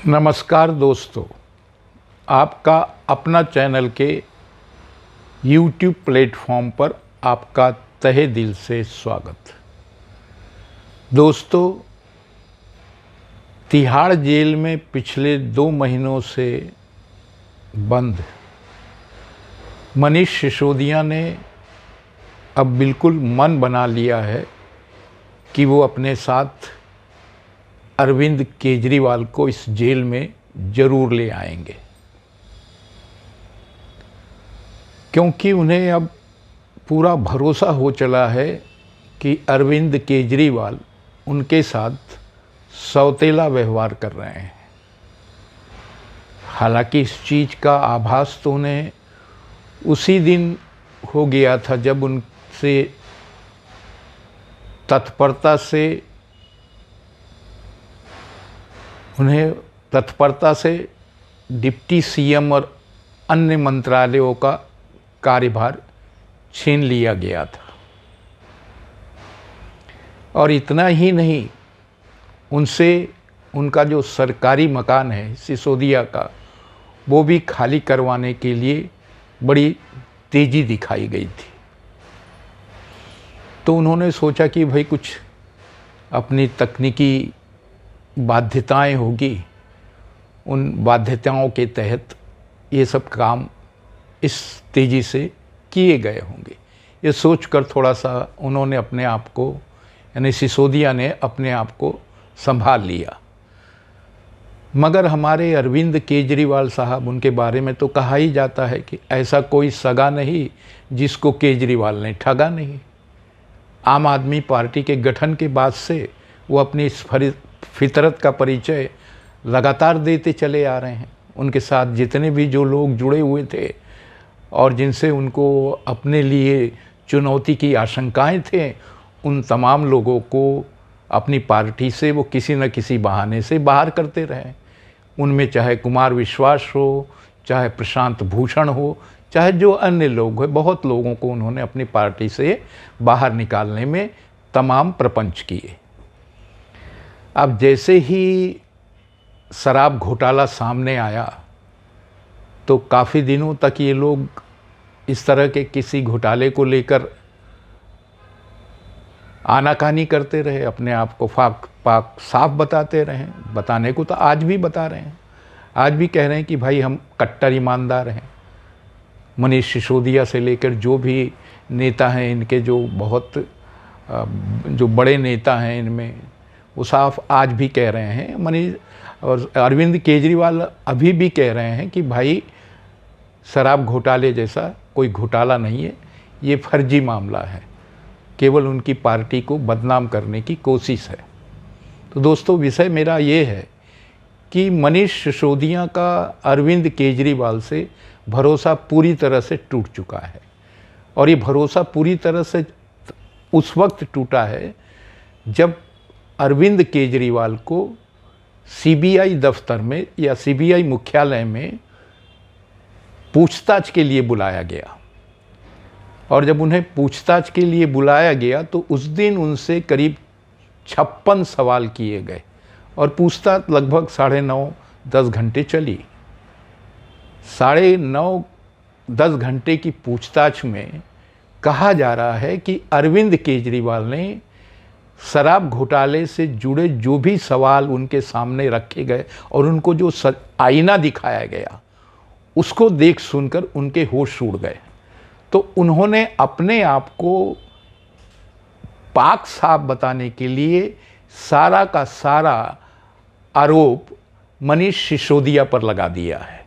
नमस्कार दोस्तों, आपका अपना चैनल के YouTube प्लेटफॉर्म पर आपका तहे दिल से स्वागत। दोस्तों, तिहाड़ जेल में पिछले 2 महीनों से बंद मनीष सिसोदिया ने अब बिल्कुल मन बना लिया है कि वो अपने साथ अरविंद केजरीवाल को इस जेल में ज़रूर ले आएंगे, क्योंकि उन्हें अब पूरा भरोसा हो चला है कि अरविंद केजरीवाल उनके साथ सौतेला व्यवहार कर रहे हैं। हालांकि इस चीज़ का आभास तो उन्हें उसी दिन हो गया था जब उनसे तत्परता से डिप्टी सीएम और अन्य मंत्रालयों का कार्यभार छीन लिया गया था। और इतना ही नहीं, उनका जो सरकारी मकान है सिसोदिया का, वो भी खाली करवाने के लिए बड़ी तेज़ी दिखाई गई थी। तो उन्होंने सोचा कि भाई कुछ अपनी तकनीकी बाध्यताएं होगी, उन बाध्यताओं के तहत ये सब काम इस तेज़ी से किए गए होंगे। ये सोचकर थोड़ा सा उन्होंने अपने आप को, यानी सिसोदिया ने अपने आप को संभाल लिया। मगर हमारे अरविंद केजरीवाल साहब, उनके बारे में तो कहा ही जाता है कि ऐसा कोई सगा नहीं जिसको केजरीवाल ने ठगा नहीं। आम आदमी पार्टी के गठन के बाद से वो अपनी इस फितरत का परिचय लगातार देते चले आ रहे हैं। उनके साथ जितने भी जो लोग जुड़े हुए थे और जिनसे उनको अपने लिए चुनौती की आशंकाएं थे, उन तमाम लोगों को अपनी पार्टी से वो किसी न किसी बहाने से बाहर करते रहे। उनमें चाहे कुमार विश्वास हो, चाहे प्रशांत भूषण हो, चाहे जो अन्य लोग हैं, बहुत लोगों को उन्होंने अपनी पार्टी से बाहर निकालने में तमाम प्रपंच किए। अब जैसे ही शराब घोटाला सामने आया तो काफ़ी दिनों तक ये लोग इस तरह के किसी घोटाले को लेकर आनाकानी करते रहे, अपने आप को पाक साफ बताते रहे। बताने को तो आज भी बता रहे हैं, आज भी कह रहे हैं कि भाई हम कट्टर ईमानदार हैं। मनीष सिसोदिया से लेकर जो भी नेता हैं इनके, जो बड़े नेता हैं इनमें, वो साफ आज भी कह रहे हैं। मनीष और अरविंद केजरीवाल अभी भी कह रहे हैं कि भाई शराब घोटाले जैसा कोई घोटाला नहीं है, ये फर्जी मामला है, केवल उनकी पार्टी को बदनाम करने की कोशिश है। तो दोस्तों, विषय मेरा ये है कि मनीष सिसोदिया का अरविंद केजरीवाल से भरोसा पूरी तरह से टूट चुका है। और ये भरोसा पूरी तरह से उस वक्त टूटा है जब अरविंद केजरीवाल को सीबीआई दफ्तर में या सीबीआई मुख्यालय में पूछताछ के लिए बुलाया गया। और जब उन्हें पूछताछ के लिए बुलाया गया तो उस दिन उनसे करीब 56 सवाल किए गए और पूछताछ लगभग 9.5-10 घंटे चली। 9.5-10 घंटे की पूछताछ में कहा जा रहा है कि अरविंद केजरीवाल ने शराब घोटाले से जुड़े जो भी सवाल उनके सामने रखे गए और उनको जो आईना दिखाया गया, उसको देख सुनकर उनके होश उड़ गए। तो उन्होंने अपने आप को पाक साफ बताने के लिए सारा का सारा आरोप मनीष सिसोदिया पर लगा दिया है।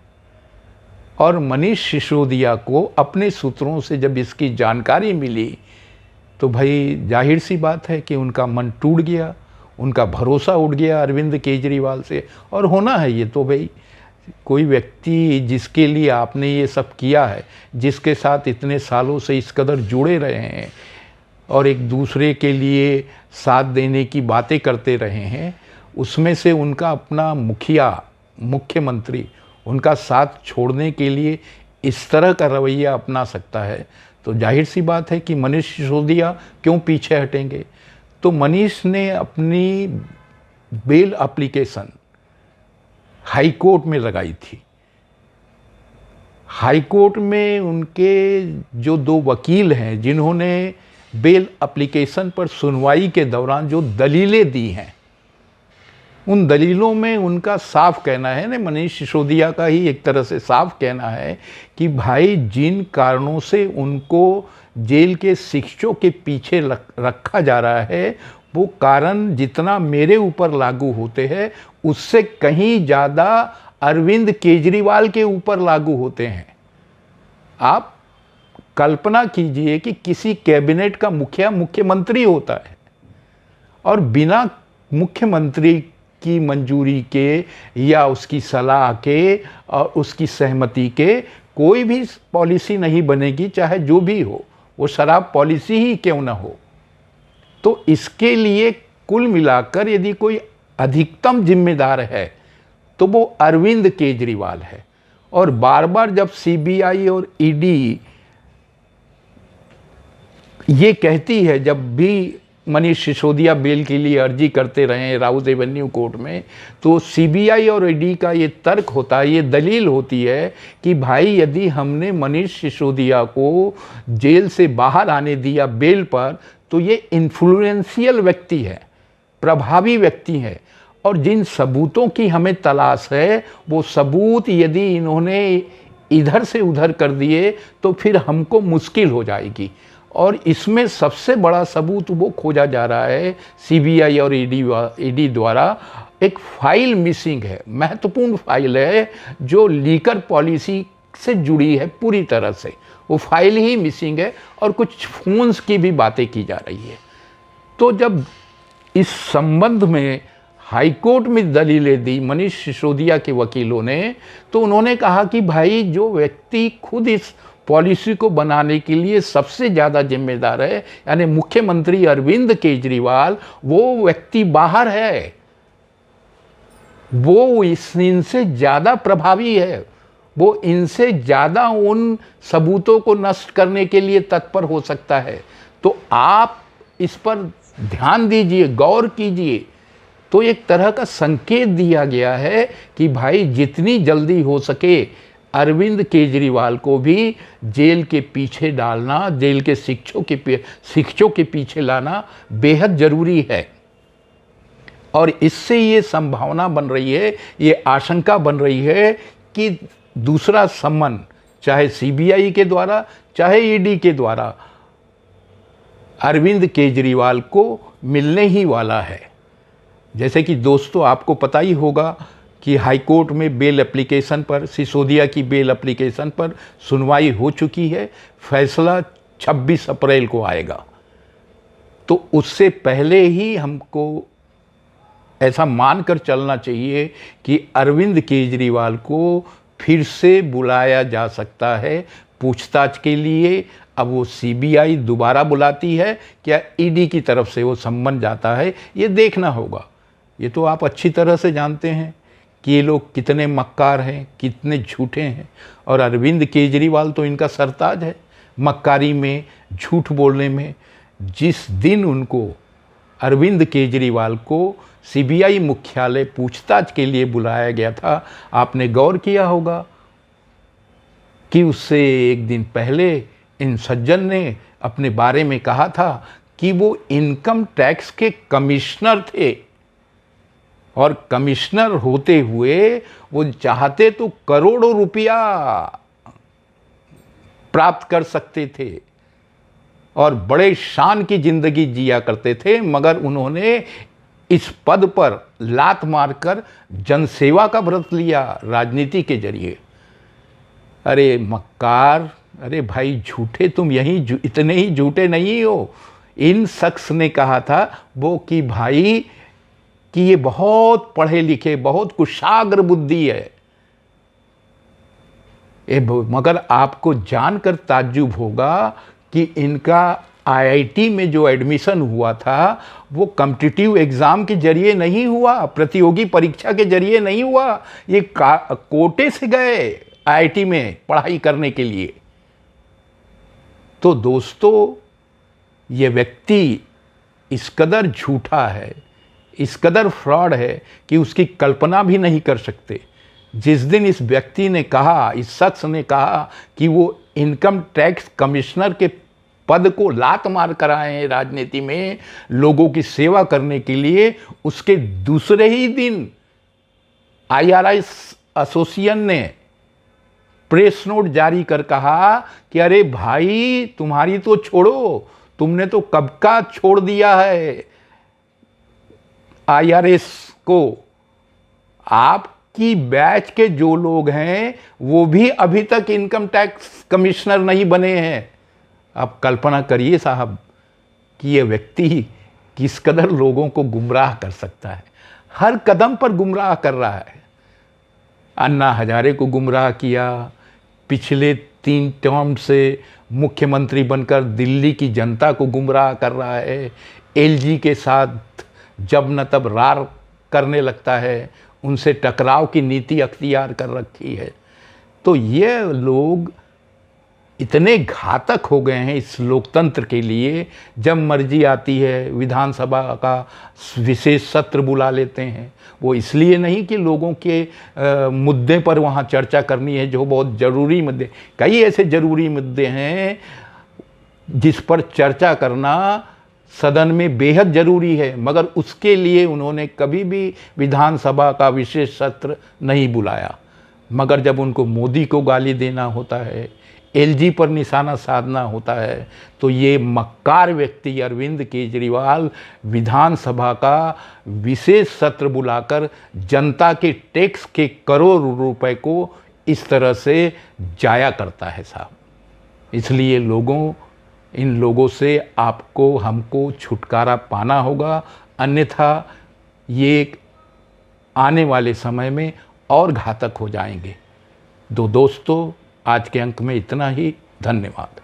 और मनीष सिसोदिया को अपने सूत्रों से जब इसकी जानकारी मिली तो भाई जाहिर सी बात है कि उनका मन टूट गया, उनका भरोसा उठ गया अरविंद केजरीवाल से। और होना है ये तो भाई, कोई व्यक्ति जिसके लिए आपने ये सब किया है, जिसके साथ इतने सालों से इस कदर जुड़े रहे हैं और एक दूसरे के लिए साथ देने की बातें करते रहे हैं, उसमें से उनका अपना मुख्यमंत्री उनका साथ छोड़ने के लिए इस तरह का रवैया अपना सकता है, तो जाहिर सी बात है कि मनीष सिसोदिया क्यों पीछे हटेंगे। तो मनीष ने अपनी बेल एप्लीकेशन हाई कोर्ट में लगाई थी। हाई कोर्ट में उनके जो दो वकील हैं जिन्होंने बेल एप्लीकेशन पर सुनवाई के दौरान जो दलीलें दी हैं, उन दलीलों में उनका साफ कहना है ना, मनीष सिसोदिया का ही एक तरह से साफ कहना है कि भाई जिन कारणों से उनको जेल के शिक्षकों के पीछे रखा जा रहा है वो कारण जितना मेरे ऊपर लागू होते हैं उससे कहीं ज़्यादा अरविंद केजरीवाल के ऊपर लागू होते हैं। आप कल्पना कीजिए कि किसी कैबिनेट का मुखिया मुख्यमंत्री होता है और बिना मुख्यमंत्री की मंजूरी के या उसकी सलाह के और उसकी सहमति के कोई भी पॉलिसी नहीं बनेगी, चाहे जो भी हो, वो शराब पॉलिसी ही क्यों ना हो। तो इसके लिए कुल मिलाकर यदि कोई अधिकतम जिम्मेदार है तो वो अरविंद केजरीवाल है। और बार बार जब सीबीआई और ईडी ये कहती है, जब भी मनीष सिसोदिया बेल के लिए अर्जी करते रहे राउत एवेन्यू कोर्ट में, तो सीबीआई और ईडी का ये तर्क होता है, ये दलील होती है कि भाई यदि हमने मनीष सिसोदिया को जेल से बाहर आने दिया बेल पर तो ये इन्फ्लुएंशियल व्यक्ति है, प्रभावी व्यक्ति है, और जिन सबूतों की हमें तलाश है वो सबूत यदि इन्होंने इधर से उधर कर दिए तो फिर हमको मुश्किल हो जाएगी। और इसमें सबसे बड़ा सबूत वो खोजा जा रहा है सीबीआई और ईडी द्वारा। एक फाइल मिसिंग है, महत्वपूर्ण फाइल है जो लीकर पॉलिसी से जुड़ी है पूरी तरह से, वो फाइल ही मिसिंग है और कुछ फोन्स की भी बातें की जा रही है। तो जब इस संबंध में हाई कोर्ट में दलीलें दी मनीष सिसोदिया के वकीलों ने, तो उन्होंने कहा कि भाई जो व्यक्ति खुद इस पॉलिसी को बनाने के लिए सबसे ज़्यादा जिम्मेदार है, यानी मुख्यमंत्री अरविंद केजरीवाल, वो व्यक्ति बाहर है, वो इनसे ज़्यादा प्रभावी है, वो इनसे ज़्यादा उन सबूतों को नष्ट करने के लिए तत्पर हो सकता है। तो आप इस पर ध्यान दीजिए, गौर कीजिए। तो एक तरह का संकेत दिया गया है कि भाई जितनी जल्दी हो सके अरविंद केजरीवाल को भी जेल के पीछे डालना, जेल के शिक्षकों के पीछे लाना बेहद ज़रूरी है। और इससे ये संभावना बन रही है, ये आशंका बन रही है कि दूसरा सम्मन चाहे सीबीआई के द्वारा चाहे ईडी के द्वारा अरविंद केजरीवाल को मिलने ही वाला है। जैसे कि दोस्तों आपको पता ही होगा कि हाई कोर्ट में बेल एप्लीकेशन पर, सिसोदिया की बेल एप्लीकेशन पर सुनवाई हो चुकी है, फैसला 26 अप्रैल को आएगा। तो उससे पहले ही हमको ऐसा मानकर चलना चाहिए कि अरविंद केजरीवाल को फिर से बुलाया जा सकता है पूछताछ के लिए। अब वो सीबीआई दोबारा बुलाती है क्या ईडी की तरफ से वो सम्मन जाता है, ये देखना होगा। ये तो आप अच्छी तरह से जानते हैं कि ये लोग कितने मक्कार हैं, कितने झूठे हैं, और अरविंद केजरीवाल तो इनका सरताज है मक्कारी में, झूठ बोलने में। जिस दिन उनको अरविंद केजरीवाल को सीबीआई मुख्यालय पूछताछ के लिए बुलाया गया था, आपने गौर किया होगा कि उससे एक दिन पहले इन सज्जन ने अपने बारे में कहा था कि वो इनकम टैक्स के कमिश्नर थे, और कमिश्नर होते हुए वो चाहते तो करोड़ों रुपया प्राप्त कर सकते थे और बड़े शान की जिंदगी जिया करते थे, मगर उन्होंने इस पद पर लात मारकर जनसेवा का व्रत लिया राजनीति के जरिए। अरे मक्कार, अरे भाई झूठे, तुम यहीं इतने ही झूठे नहीं हो। इन शख्स ने कहा था वो कि भाई कि ये बहुत पढ़े लिखे, बहुत कुशाग्र बुद्धि है। मगर आपको जानकर ताज्जुब होगा कि इनका आईआईटी में जो एडमिशन हुआ था वो कॉम्पिटिटिव एग्ज़ाम के जरिए नहीं हुआ, प्रतियोगी परीक्षा के जरिए नहीं हुआ, ये कोटे से गए आईआईटी में पढ़ाई करने के लिए। तो दोस्तों ये व्यक्ति इस कदर झूठा है, इस कदर फ्रॉड है कि उसकी कल्पना भी नहीं कर सकते। जिस दिन इस व्यक्ति ने कहा, इस शख्स ने कहा कि वो इनकम टैक्स कमिश्नर के पद को लात मार कर आए हैं राजनीति में लोगों की सेवा करने के लिए, उसके दूसरे ही दिन IRS एसोसिएशन ने प्रेस नोट जारी कर कहा कि अरे भाई तुम्हारी तो छोड़ो, तुमने तो कब का छोड़ दिया है IRS को, आपकी बैच के जो लोग हैं वो भी अभी तक इनकम टैक्स कमिश्नर नहीं बने हैं। आप कल्पना करिए साहब कि ये व्यक्ति किस कदर लोगों को गुमराह कर सकता है, हर कदम पर गुमराह कर रहा है। अन्ना हजारे को गुमराह किया, पिछले 3 टर्म से मुख्यमंत्री बनकर दिल्ली की जनता को गुमराह कर रहा है, LG के साथ जब न तब रार करने लगता है, उनसे टकराव की नीति अख्तियार कर रखी है। तो ये लोग इतने घातक हो गए हैं इस लोकतंत्र के लिए, जब मर्जी आती है विधानसभा का विशेष सत्र बुला लेते हैं। वो इसलिए नहीं कि लोगों के मुद्दे पर वहाँ चर्चा करनी है, जो बहुत ज़रूरी मुद्दे, कई ऐसे ज़रूरी मुद्दे हैं जिस पर चर्चा करना सदन में बेहद ज़रूरी है, मगर उसके लिए उन्होंने कभी भी विधानसभा का विशेष सत्र नहीं बुलाया। मगर जब उनको मोदी को गाली देना होता है, LG पर निशाना साधना होता है, तो ये मक्कार व्यक्ति अरविंद केजरीवाल विधानसभा का विशेष सत्र बुलाकर जनता के टैक्स के करोड़ रुपए को इस तरह से जाया करता है साहब। इसलिए इन लोगों से आपको हमको छुटकारा पाना होगा, अन्यथा ये आने वाले समय में और घातक हो जाएंगे। दोस्तों, आज के अंक में इतना ही। धन्यवाद।